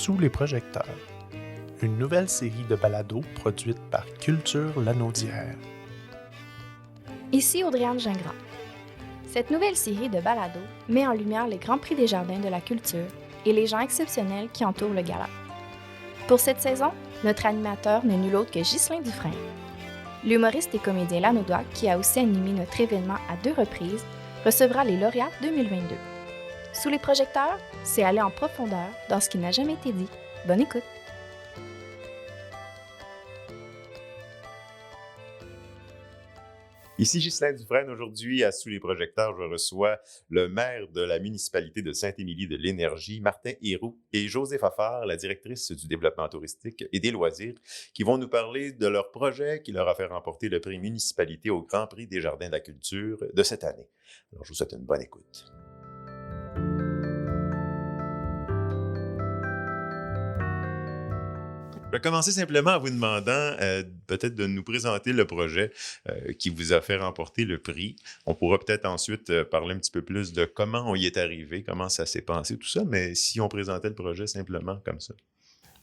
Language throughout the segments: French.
Sous les projecteurs, une nouvelle série de balados produite par Culture Lanaudière. Ici Audrey-Anne Gingras. Cette nouvelle série de balados met en lumière les Grands Prix des Jardins de la Culture et les gens exceptionnels qui entourent le gala. Pour cette saison, notre animateur n'est nul autre que Ghislain Dufresne. L'humoriste et comédien lanaudois, qui a aussi animé notre événement à 2 reprises, recevra les lauréats 2022. Sous les projecteurs, c'est aller en profondeur dans ce qui n'a jamais été dit. Bonne écoute! Ici Ghislain Dufresne. Aujourd'hui, à Sous les projecteurs, je reçois le maire de la municipalité de Saint-Émilie de l'Énergie, Martin Héroux, et Josée Fafard, la directrice du développement touristique et des loisirs, qui vont nous parler de leur projet qui leur a fait remporter le prix municipalité au Grand Prix des Jardins de la Culture de cette année. Alors, je vous souhaite une bonne écoute. Je vais commencer simplement en vous demandant peut-être de nous présenter le projet qui vous a fait remporter le prix. On pourra peut-être ensuite parler un petit peu plus de comment on y est arrivé, comment ça s'est passé, tout ça, mais si on présentait le projet simplement comme ça.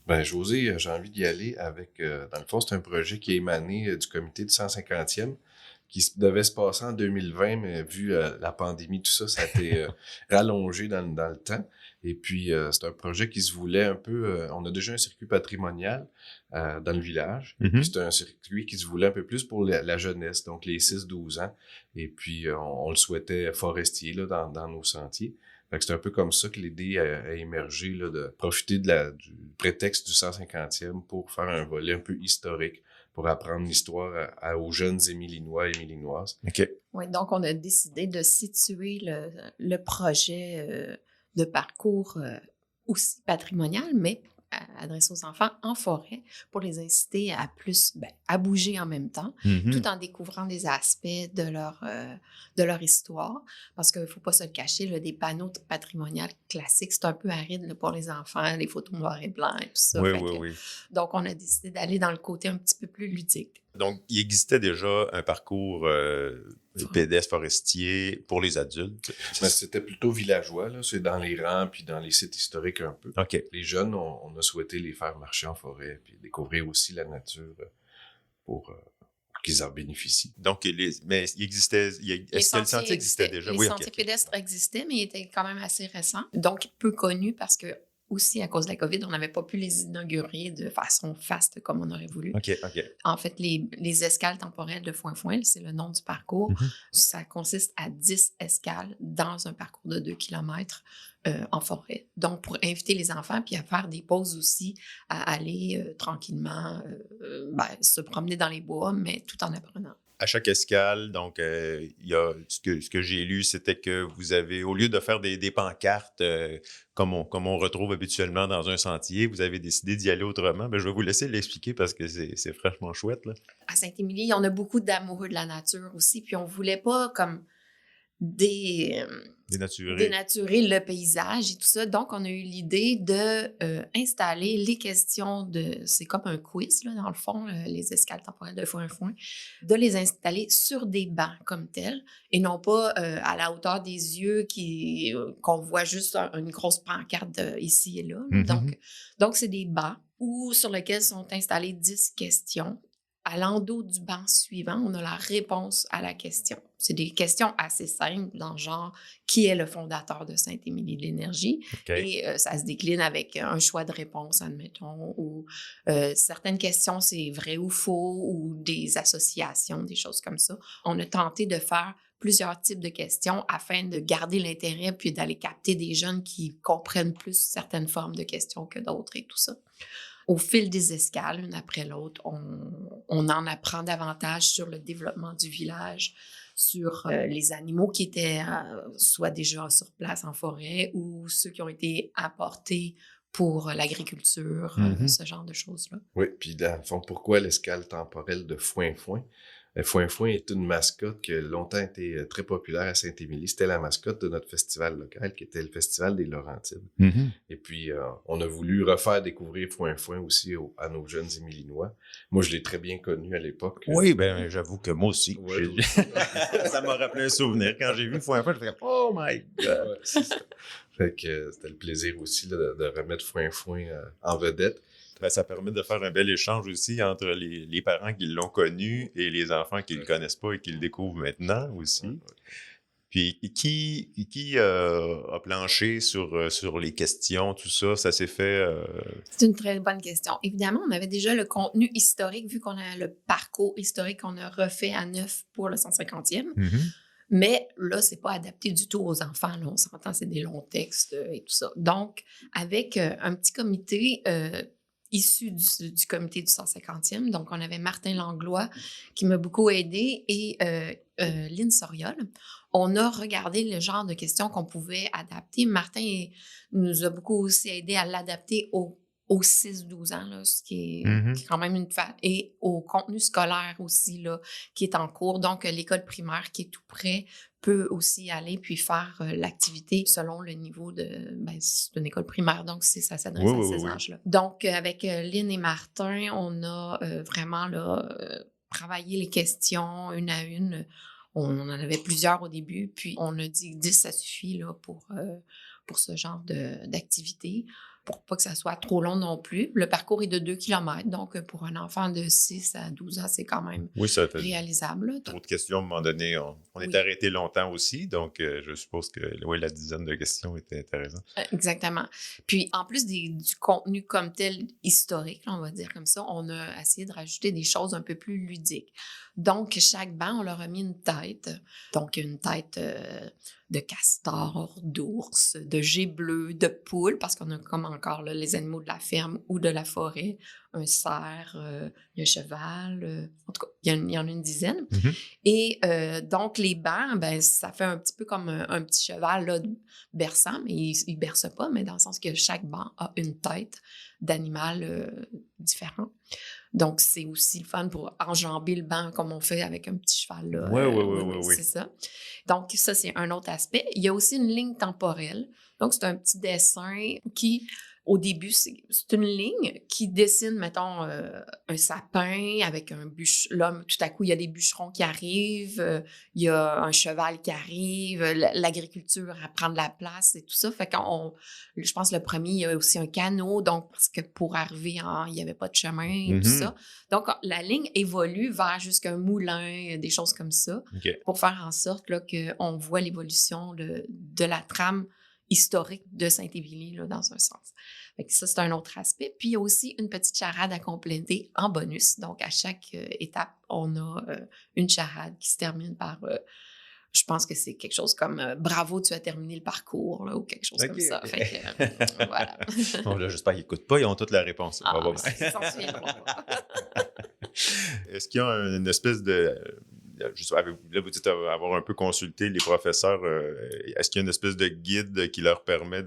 Ben, José, j'ai envie d'y aller avec, dans le fond, c'est un projet qui est émané du comité du 150e, qui devait se passer en 2020, mais vu la pandémie, tout ça, ça a été rallongé dans le temps. Et puis, c'est un projet qui se voulait un peu... on a déjà un circuit patrimonial dans le village. Mm-hmm. Puis c'est un circuit qui se voulait un peu plus pour la jeunesse, donc les 6-12 ans. Et puis, on le souhaitait forestier là, dans nos sentiers. Fait que c'est un peu comme ça que l'idée a émergé, là, de profiter du prétexte du 150e pour faire un volet un peu historique, pour apprendre l'histoire aux jeunes Émilinois et Émilinoises. OK. Oui, donc on a décidé de situer le projet de parcours aussi patrimonial, mais adressé aux enfants en forêt pour les inciter à plus à bouger en même temps, tout en découvrant des aspects de leur histoire. Parce qu'il ne faut pas se le cacher, là, des panneaux patrimoniaux classiques, c'est un peu aride là, pour les enfants, les photos noir et blanc et tout ça. Oui. Donc, on a décidé d'aller dans le côté un petit peu plus ludique. Donc, il existait déjà un parcours pédestre forestier pour les adultes. Mais c'était plutôt villageois, là. C'est dans les rangs puis dans les sites historiques un peu. OK. Les jeunes, on a souhaité les faire marcher en forêt puis découvrir aussi la nature pour qu'ils en bénéficient. Donc, mais il existait... Est-ce que le sentier existait déjà? Les sentiers pédestres existaient, mais ils étaient quand même assez récents. Donc, peu connus parce que aussi, à cause de la COVID, on n'avait pas pu les inaugurer de façon faste comme on aurait voulu. OK. En fait, les escales temporelles de Foin-Foin, c'est le nom du parcours. Ça consiste à 10 escales dans un parcours de 2 km en forêt. Donc, pour inviter les enfants, puis à faire des pauses aussi, à aller tranquillement se promener dans les bois, mais tout en apprenant. À chaque escale, donc, il y a ce que j'ai lu, c'était que vous avez, au lieu de faire des pancartes comme on retrouve habituellement dans un sentier, vous avez décidé d'y aller autrement. Ben, je vais vous laisser l'expliquer parce que c'est franchement chouette, là. À Saint-Émilie, on a beaucoup d'amoureux de la nature aussi, puis on voulait pas comme dénaturer le paysage et tout ça. Donc, on a eu l'idée de installer les questions c'est comme un quiz, là, dans le fond, les escales temporelles de Foin-Foin, de les installer sur des bancs comme tels et non pas à la hauteur des yeux qu'on voit juste une grosse pancarte ici et là. Donc, c'est des bancs sur lesquels sont installées 10 questions. À l'endos du banc suivant, on a la réponse à la question. C'est des questions assez simples, dans le genre « Qui est le fondateur de Saint-Émilie de l'Énergie? » Okay. Et ça se décline avec un choix de réponse, admettons, ou certaines questions, c'est vrai ou faux, ou des associations, des choses comme ça. On a tenté de faire plusieurs types de questions afin de garder l'intérêt puis d'aller capter des jeunes qui comprennent plus certaines formes de questions que d'autres et tout ça. Au fil des escales, une après l'autre, on en apprend davantage sur le développement du village, sur les animaux qui étaient soit déjà sur place en forêt ou ceux qui ont été apportés pour l'agriculture, ce genre de choses-là. Oui, puis dans le fond, pourquoi l'escale temporelle de Foin-Foin? Foin est une mascotte qui a longtemps été très populaire à Saint-Émilie. C'était la mascotte de notre festival local, qui était le Festival des Laurentides. Mm-hmm. Et puis, on a voulu refaire découvrir Foin aussi à nos jeunes Émilinois. Moi, je l'ai très bien connu à l'époque. Oui, ben j'avoue que moi aussi. Ouais, Ça m'a rappelé un souvenir. Quand j'ai vu Foin, je faisais « Oh my God! » Ouais, c'est ça. Fait que c'était le plaisir aussi là, de remettre Foin en vedette. Ben, ça permet de faire un bel échange aussi entre les parents qui l'ont connu et les enfants qui ne le connaissent pas et qui le découvrent maintenant aussi. Puis, qui a planché sur les questions, tout ça? Ça s'est fait... C'est une très bonne question. Évidemment, on avait déjà le contenu historique, vu qu'on a le parcours historique qu'on a refait à neuf pour le 150e. Mm-hmm. Mais là, c'est pas adapté du tout aux enfants. Là, on s'entend, c'est des longs textes et tout ça. Donc, avec un petit comité issu du comité du 150e, donc on avait Martin Langlois qui m'a beaucoup aidé et Lynn Soriol. On a regardé le genre de questions qu'on pouvait adapter. Martin nous a beaucoup aussi aidé à l'adapter aux 6-12 ans, là, ce qui est quand même une et au contenu scolaire aussi, là, qui est en cours. Donc, l'école primaire qui est tout près peut aussi aller puis faire l'activité selon le niveau c'est une école primaire, donc ça s'adresse à ces âges-là. Donc, avec Lynn et Martin, on a vraiment là, travaillé les questions une à une. On en avait plusieurs au début, puis on a dit 10, ça suffit là, pour ce genre d'activité, pour pas que ça soit trop long non plus. Le parcours est de 2 km, donc pour un enfant de 6 à 12 ans, c'est quand même réalisable. Trop de questions, à un moment donné, on est arrêté longtemps aussi, donc je suppose que la dizaine de questions était intéressante. Exactement. Puis en plus du contenu comme tel historique, là, on va dire comme ça, on a essayé de rajouter des choses un peu plus ludiques. Donc, chaque banc, on leur a mis une tête. Donc, une tête de castor, d'ours, de jet bleu, de poule, parce qu'on a comme encore là, les animaux de la ferme ou de la forêt, un cerf, un cheval, en tout cas, il y en a une dizaine. Mm-hmm. Et donc, les bancs, ça fait un petit peu comme un petit cheval là, berçant, mais il ne berce pas, mais dans le sens que chaque banc a une tête d'animal différent. Donc, c'est aussi le fun pour enjamber le banc comme on fait avec un petit cheval. Là, oui. C'est ça. Donc, ça, c'est un autre aspect. Il y a aussi une ligne temporelle. Donc, c'est un petit dessin qui, au début, c'est une ligne qui dessine, mettons, un sapin avec un bûcheron. Là, tout à coup, il y a des bûcherons qui arrivent, il y a un cheval qui arrive, l'agriculture à prendre la place et tout ça. Fait je pense le premier, il y a aussi un canot, donc parce que pour arriver, il n'y avait pas de chemin et tout ça. Donc, la ligne évolue vers jusqu'à un moulin, des choses comme ça, pour faire en sorte là, qu'on voit l'évolution de la trame historique de Saint-Émilie, là, dans un sens. Fait que ça, c'est un autre aspect. Puis, il y a aussi une petite charade à compléter en bonus. Donc, à chaque étape, on a une charade qui se termine par, je pense que c'est quelque chose comme « Bravo, tu as terminé le parcours » là, ou quelque chose comme ça. Okay. Fait que, voilà. Bon, là, j'espère qu'ils n'écont pas, ils ont toute la réponse. Ils s'en souviendront pas. Est-ce qu'il y a une espèce de... Là, vous dites avoir un peu consulté les professeurs. Est-ce qu'il y a une espèce de guide qui leur permet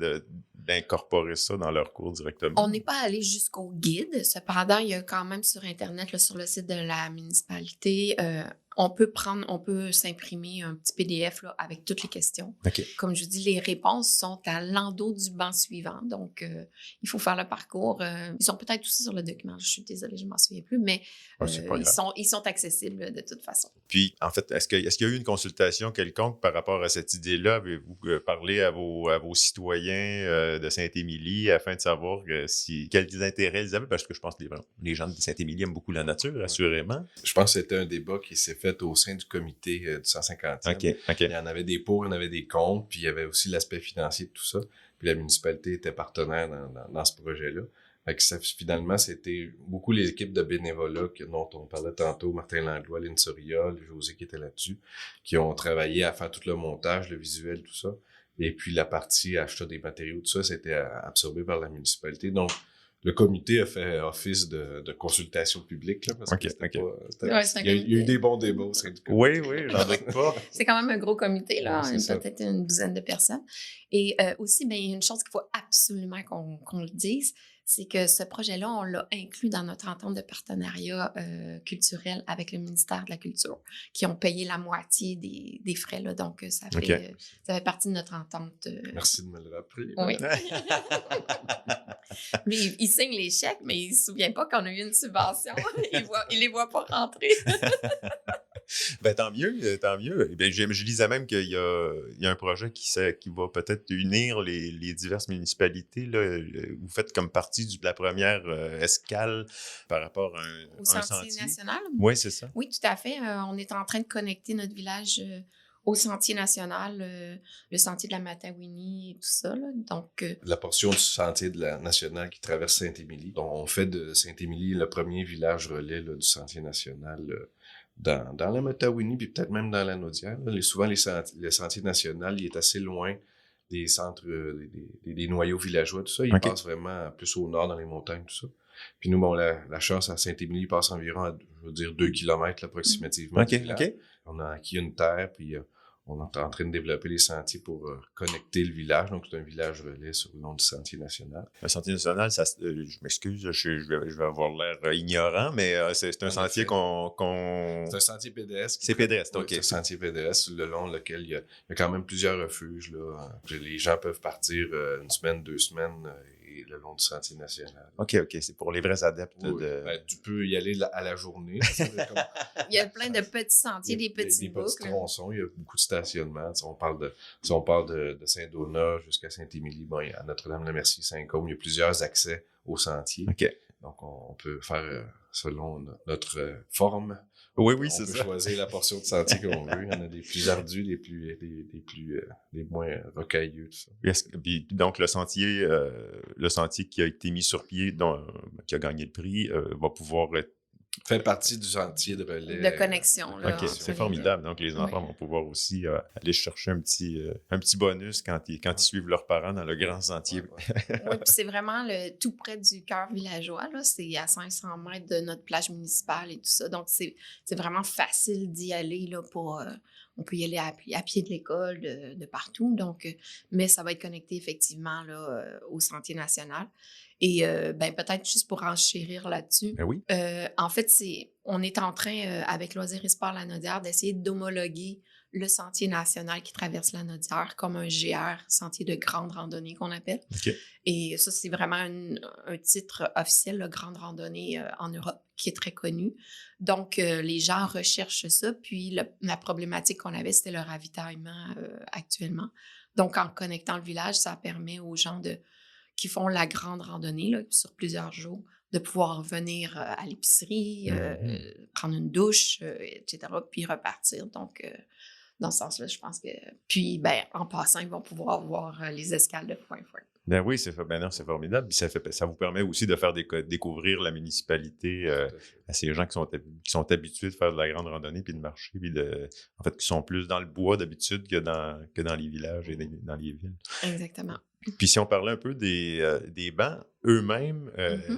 d'incorporer ça dans leur cours directement? On n'est pas allé jusqu'au guide. Cependant, il y a quand même sur Internet, là, sur le site de la municipalité, on peut s'imprimer un petit PDF là, avec toutes les questions. Okay. Comme je vous dis, les réponses sont à l'endos du banc suivant. Donc, il faut faire le parcours. Ils sont peut-être aussi sur le document. Je suis désolée, je ne m'en souviens plus, mais ils sont accessibles de toute façon. Puis, en fait, est-ce qu'il y a eu une consultation quelconque par rapport à cette idée-là? Avez-vous parlé à vos citoyens de Saint-Émilie afin de savoir quels intérêts ils avaient? Parce que je pense que les gens de Saint-Émilie aiment beaucoup la nature, assurément. Je pense que c'était un débat qui s'est fait au sein du comité du 150e. OK. Il y en avait des pour, il y en avait des contre, puis il y avait aussi l'aspect financier de tout ça. Puis la municipalité était partenaire dans ce projet-là. Fait que finalement, c'était beaucoup les équipes de bénévolat dont on parlait tantôt, Martin Langlois, Lynn Soriol, José qui était là-dessus, qui ont travaillé à faire tout le montage, le visuel, tout ça. Et puis la partie achat des matériaux, tout ça, c'était absorbé par la municipalité. Donc, le comité a fait office de consultation publique, là, parce que il y a eu des bons débats au sein du comité. Oui, j'en doute pas. C'est quand même un gros comité, là, peut-être une douzaine de personnes. Et aussi, il y a une chose qu'il faut absolument qu'on le dise, c'est que ce projet-là, on l'a inclus dans notre entente de partenariat culturel avec le ministère de la Culture, qui ont payé la moitié des frais. Là, donc, ça fait partie de notre entente. Merci de me le rappeler. Oui. Mais il signe les chèques, mais il ne se souvient pas qu'on a eu une subvention. Il les voit pas rentrer. Ben, tant mieux, tant mieux. Ben, je lisais même qu'il y a un projet qui va peut-être unir les diverses municipalités. Là. Vous faites comme partie de la première escale par rapport à au sentier national. Oui, c'est ça. Oui, tout à fait. On est en train de connecter notre village au sentier national, le sentier de la Matawini et tout ça. Là. Donc, la portion du sentier de la nationale qui traverse Saint-Émilie. Donc, on fait de Saint-Émilie le premier village relais là, du sentier national dans la Matawini, puis peut-être même dans la Naudière. Souvent, le sentier national, il est assez loin des centres, des noyaux villageois, tout ça. Il passe vraiment plus au nord, dans les montagnes, tout ça. Puis nous, bon, la chance à Saint-Émilie passe environ, je veux dire, 2 km approximativement. OK. On a acquis une terre, puis on est en train de développer les sentiers pour connecter le village. Donc, c'est un village relais sur le long du sentier national. Le sentier national, je m'excuse, je vais avoir l'air ignorant, mais c'est un sentier C'est un sentier pédestre. C'est pédestre, OK. C'est un sentier pédestre le long lequel il y a quand même plusieurs refuges. Là. Les gens peuvent partir 1 semaine, 2 semaines et le long du sentier national. OK. C'est pour les vrais adeptes de... Ben, tu peux y aller à la journée. Il y a plein de petits sentiers, des petits petits tronçons. Il y a beaucoup de stationnement. Si on parle de Saint-Donat jusqu'à Saint-Émilie, bon, à Notre-Dame-la-Merci, Saint-Côme, il y a plusieurs accès au sentier. OK. Donc, on peut faire selon notre forme. Oui, c'est ça. On peut choisir la portion de sentier qu'on veut. Il y en a des plus ardus, des moins rocailleux, tout ça. Puis, donc, le sentier qui a été mis sur pied, qui a gagné le prix, va pouvoir être fait partie du sentier de relais. De connexion. Là, OK, c'est formidable. Donc, les enfants vont pouvoir aussi aller chercher un petit bonus quand ils suivent leurs parents dans le grand sentier. Oui, puis c'est vraiment tout près du cœur villageois. Là. C'est à 500 mètres de notre plage municipale et tout ça. Donc, c'est vraiment facile d'y aller. Là, on peut y aller à pied de l'école, de partout. Donc, mais ça va être connecté effectivement là, au sentier national. Et peut-être juste pour enchérir là-dessus, Ben oui. en fait, on est en train, avec Loisirs et Sports La Naudière, d'essayer d'homologuer le sentier national qui traverse la Naudière comme un GR, sentier de grande randonnée qu'on appelle. Okay. Et ça, c'est vraiment un titre officiel, la grande randonnée en Europe, qui est très connu. Donc, les gens recherchent ça. Puis, la problématique qu'on avait, c'était le ravitaillement actuellement. Donc, en connectant le village, ça permet aux gens qui font la grande randonnée là, sur plusieurs jours, de pouvoir venir à l'épicerie, prendre une douche, etc., puis repartir. Donc, dans ce sens-là, je pense que... Puis, en passant, ils vont pouvoir voir les escales de Pointe-Fort. Ben oui, c'est formidable. Puis ça vous permet aussi de faire découvrir la municipalité à ces gens qui sont habitués de faire de la grande randonnée puis de marcher, puis en fait, qui sont plus dans le bois d'habitude que dans les villages et dans les villes. Exactement. Puis si on parlait un peu des bancs eux-mêmes,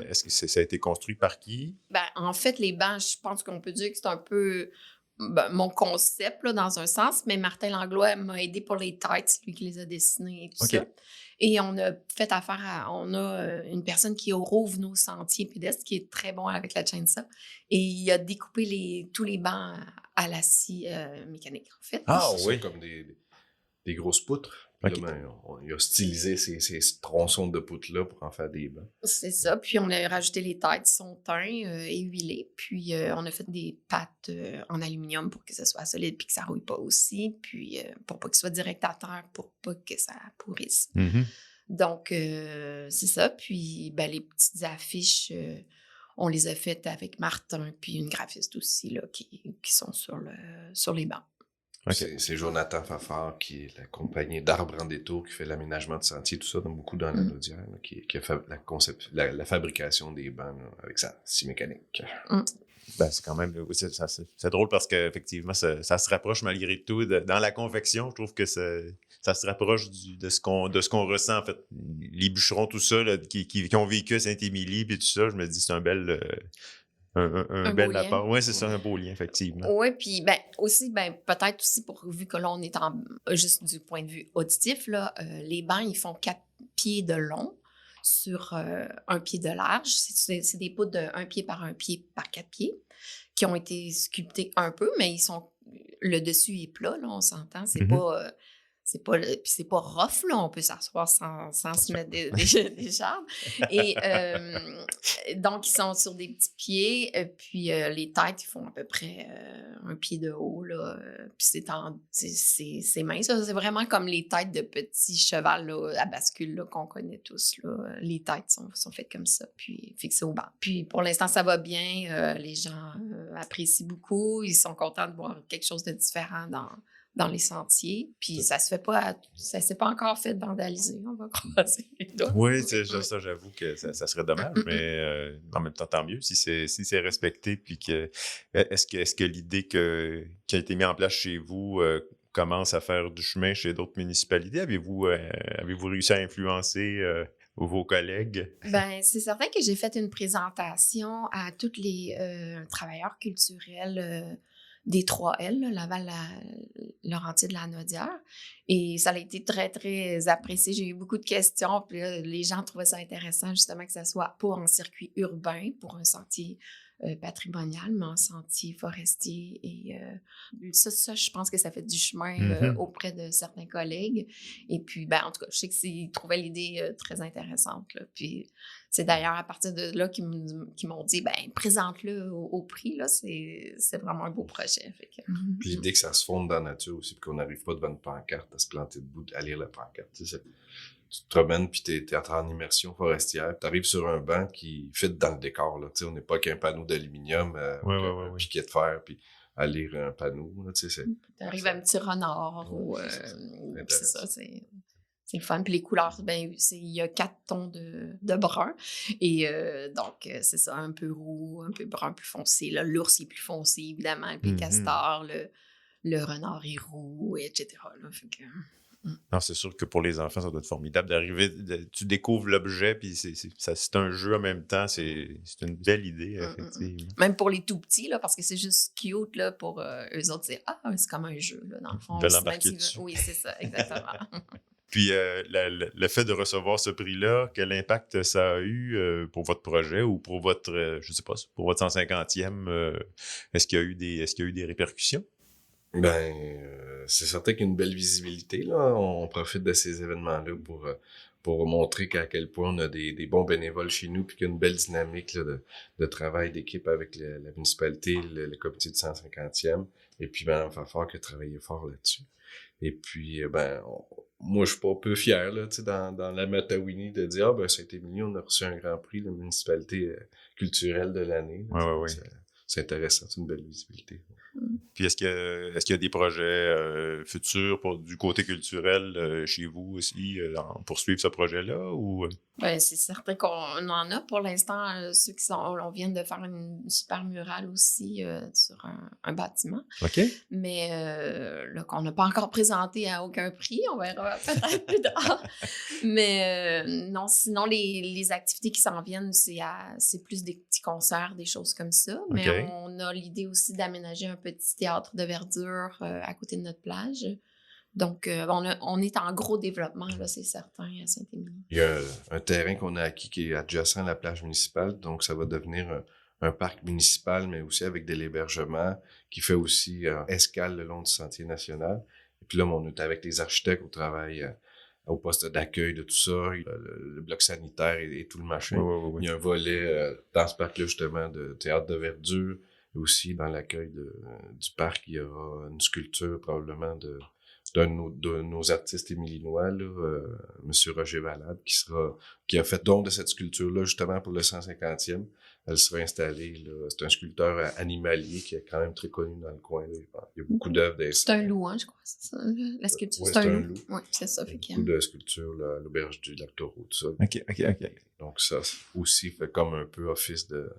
est-ce que ça a été construit par qui? En fait, les bancs, je pense qu'on peut dire que c'est un peu mon concept là, dans un sens, mais Martin Langlois m'a aidé pour les têtes, c'est lui qui les a dessinés et tout ça. Et on a fait affaire on a une personne qui rouvre nos sentiers pédestres, qui est très bon avec la chainsaw, et il a découpé tous les bancs à la scie mécanique, en fait. Ah oui! Comme des grosses poutres. Okay. Là, il a stylisé ces tronçons de poutres-là pour en faire des bancs. C'est ça. Puis, on a rajouté les têtes, sont teints et huilées. Puis, on a fait des pattes en aluminium pour que ça soit solide puis que ça rouille pas aussi. Puis, pour pas que ce soit direct à terre, pour pas que ça pourrisse. Mm-hmm. Donc, c'est ça. Puis, les petites affiches, on les a faites avec Martin puis une graphiste aussi là, qui sont sur les bancs. Okay. C'est Jonathan Fafard, qui est la compagnie d'Arbres en détour, qui fait l'aménagement de sentiers, tout ça, beaucoup dans la Naudière, qui a fait la fabrication des bancs là, avec sa scie mécanique. C'est quand même... C'est drôle parce qu'effectivement, ça se rapproche malgré tout. Dans la confection, je trouve que ça se rapproche de ce qu'on ressent, en fait. Les bûcherons, tout ça, là, qui ont vécu à Saint-Émilie, puis tout ça, je me dis c'est un bel... Un bel apport. Oui, c'est ça, un beau lien, effectivement. Oui, puis aussi, peut-être aussi, vu que là, on est juste du point de vue auditif, là, les bancs, ils font 4 pieds de long. sur un pied de large. C'est des poutres de 1 pied par 1 pied par 4 pieds qui ont été sculptés un peu, mais le dessus est plat, là, on s'entend. C'est pas... puis c'est pas rough, là, on peut s'asseoir sans se mettre des jambes. Et donc, ils sont sur des petits pieds, puis les têtes, ils font à peu près 1 pied de haut, là. Puis c'est mince, là. C'est vraiment comme les têtes de petits chevals là, à bascule là, qu'on connaît tous, là. Les têtes sont faites comme ça, puis fixées au banc. Puis pour l'instant, ça va bien. Les gens apprécient beaucoup. Ils sont contents de voir quelque chose de différent dans les sentiers. Puis ça s'est pas encore fait vandaliser, on va croiser les doigts. Oui, ça, j'avoue que ça serait dommage, mais en même temps, tant mieux si c'est respecté. Puis est-ce que l'idée qui a été mise en place chez vous commence à faire du chemin chez d'autres municipalités? Avez-vous réussi à influencer vos collègues? Bien, c'est certain que j'ai fait une présentation à tous les travailleurs culturels des 3L, là, Laval, Laurentide, la Naudière. Et ça a été très, très apprécié. J'ai eu beaucoup de questions. Puis là, les gens trouvaient ça intéressant, justement, que ça soit pas en circuit urbain pour un sentier patrimonial, mais en sentier forestier. Et ça, je pense que ça fait du chemin auprès de certains collègues. Et puis, ben, en tout cas, je sais qu'ils trouvaient l'idée très intéressante, là. Puis, c'est d'ailleurs à partir de là qu'ils m'ont dit, ben, présente-le au prix, là. C'est vraiment un beau projet. Fait que, Puis l'idée que ça se fonde dans la nature aussi, puis qu'on n'arrive pas devant une pancarte à se planter debout, à lire la pancarte. Tu te promènes, puis t'es en immersion forestière. T'arrives sur un banc qui fit dans le décor, là. Tu sais, on n'est pas qu'un panneau d'aluminium, un piquet de fer, puis à lire un panneau, là, tu sais. T'arrives à un petit renard, ou c'est ça, c'est le fun. Puis les couleurs, ben, il y a 4 tons de brun. Et donc, c'est ça, un peu roux, un peu brun plus foncé. Là, l'ours est plus foncé, évidemment. Puis le castor, le renard est roux, etc. Là, fait que... Non, c'est sûr que pour les enfants, ça doit être formidable d'arriver, tu découvres l'objet, puis c'est un jeu en même temps. C'est une belle idée, effectivement. Même pour les tout petits, là, parce que c'est juste cute là, pour eux autres. C'est comme un jeu, là, dans le fond. De l'embarquer dessus. Oui, c'est ça, exactement. Puis le fait de recevoir ce prix-là, quel impact ça a eu pour votre projet ou pour votre, je sais pas, pour votre 150e? Est-ce qu'il y a eu des répercussions? Ben, c'est certain qu'il y a une belle visibilité, là. On profite de ces événements-là pour montrer à quel point on a des bons bénévoles chez nous, puis qu'il y a une belle dynamique là, de travail d'équipe avec la municipalité, le comité de 150e, et puis Mme Fafard qui a travaillé fort là-dessus. Et puis, moi, je suis pas peu fier, là, tu sais, dans la Matawini, de dire, Saint-Émilie, on a reçu un grand prix, la municipalité culturelle de l'année. Oui. C'est intéressant, c'est une belle visibilité. Puis est-ce qu'il y a des projets futurs du côté culturel chez vous aussi pour suivre ce projet-là? Ou... Ben, c'est certain qu'on en a pour l'instant. Ceux qui sont, on vient de faire une super murale aussi sur un bâtiment. OK. Mais là, qu'on n'a pas encore présenté à aucun prix. On verra peut-être plus tard. Mais non, sinon, les activités qui s'en viennent, c'est plus des petits concerts, des choses comme ça. Mais on a l'idée aussi d'aménager un petit théâtre de verdure à côté de notre plage. Donc, on est en gros développement, là, c'est certain, à Saint-Émilie. Il y a un terrain qu'on a acquis qui est adjacent à la plage municipale, donc ça va devenir un parc municipal, mais aussi avec de l'hébergement, qui fait aussi escale le long du sentier national. Et puis là, on est avec les architectes, on travaille au poste d'accueil de tout ça, le bloc sanitaire et tout le machin. Oui. Il y a un volet dans ce parc-là, justement, de théâtre de verdure. Et aussi, dans l'accueil du parc, il y aura une sculpture probablement d'un de nos artistes émilinois, là, M. Roger Valade, qui a fait don de cette sculpture-là justement pour le 150e. Elle sera installée, là. C'est un sculpteur animalier qui est quand même très connu dans le coin, là. Il y a beaucoup d'œuvres C'est un loup, hein, je crois, c'est ça, la sculpture. Ouais, c'est un loup. Oui, c'est ça. Il y a beaucoup de sculptures, là, à l'auberge du lac Taureau, tout ça. OK. Donc ça aussi fait comme un peu office de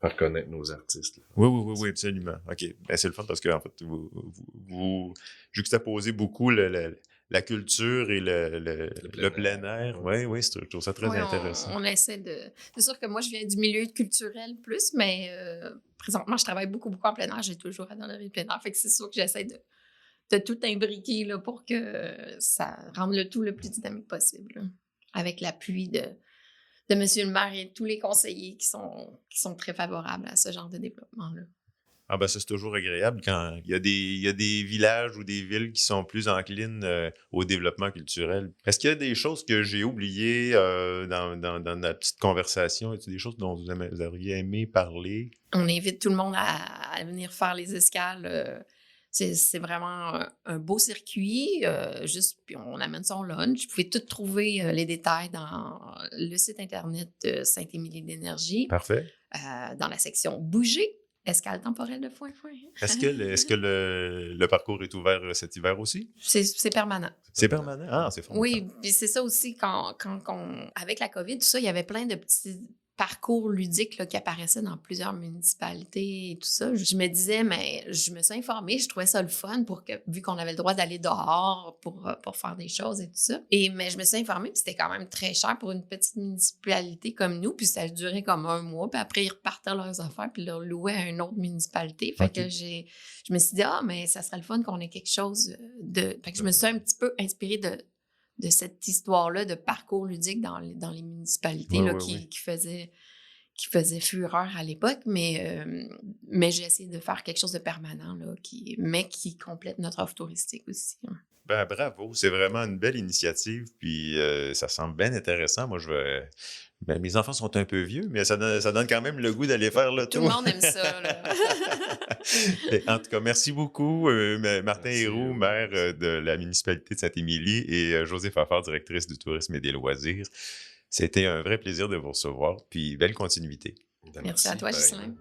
faire connaître nos artistes. Là. Oui, absolument. OK. Ben, c'est le fun parce que en fait, vous juxtaposez beaucoup la culture et le plein air. Oui, je trouve ça très intéressant. On essaie de... C'est sûr que moi, je viens du milieu culturel plus, mais présentement, je travaille beaucoup en plein air. J'ai toujours adoré le plein air. Fait que c'est sûr que j'essaie de tout imbriquer là, pour que ça rende le tout le plus dynamique possible. Là. Avec l'appui de monsieur le maire et tous les conseillers qui sont très favorables à ce genre de développement-là. Ah ben ça, c'est toujours agréable quand il y a des villages ou des villes qui sont plus enclines au développement culturel. Est-ce qu'il y a des choses que j'ai oubliées dans notre petite conversation? Est-ce des choses dont vous auriez aimé parler? On invite tout le monde à venir faire les escales. C'est vraiment un beau circuit. Puis on amène son lunch. Vous pouvez tout trouver les détails dans le site Internet de Sainte-Émilie d'énergie. Parfait. Dans la section « Bouger ». Escale temporelle de foin. Est-ce que le parcours est ouvert cet hiver aussi? C'est permanent. C'est permanent? Ah, c'est formidable. Oui, puis c'est ça aussi, avec la COVID, tout ça, il y avait plein de petits parcours ludiques là, qui apparaissaient dans plusieurs municipalités et tout ça. Je me disais, mais je me suis informée, je trouvais ça le fun vu qu'on avait le droit d'aller dehors pour faire des choses et tout ça. Mais je me suis informée, puis c'était quand même très cher pour une petite municipalité comme nous, puis ça durait comme 1 mois, puis après ils repartaient leurs affaires, puis leur louaient à une autre municipalité. Fait que je me suis dit, mais ça serait le fun qu'on ait quelque chose de... Fait que je me suis un petit peu inspirée de cette histoire-là de parcours ludique dans les municipalités qui faisait fureur à l'époque, mais j'ai essayé de faire quelque chose de permanent, là, mais qui complète notre offre touristique aussi. Hein. Ben, bravo, c'est vraiment une belle initiative, puis ça semble bien intéressant. Moi, mes enfants sont un peu vieux, mais ça donne quand même le goût d'aller faire le tour. Tout le monde aime ça, là. En tout cas, merci beaucoup, Martin Héroux, maire de la municipalité de Sainte-Émilie, et Josée Fafard, directrice du tourisme et des loisirs. C'était un vrai plaisir de vous recevoir, puis belle continuité. Merci à toi, Ghislain.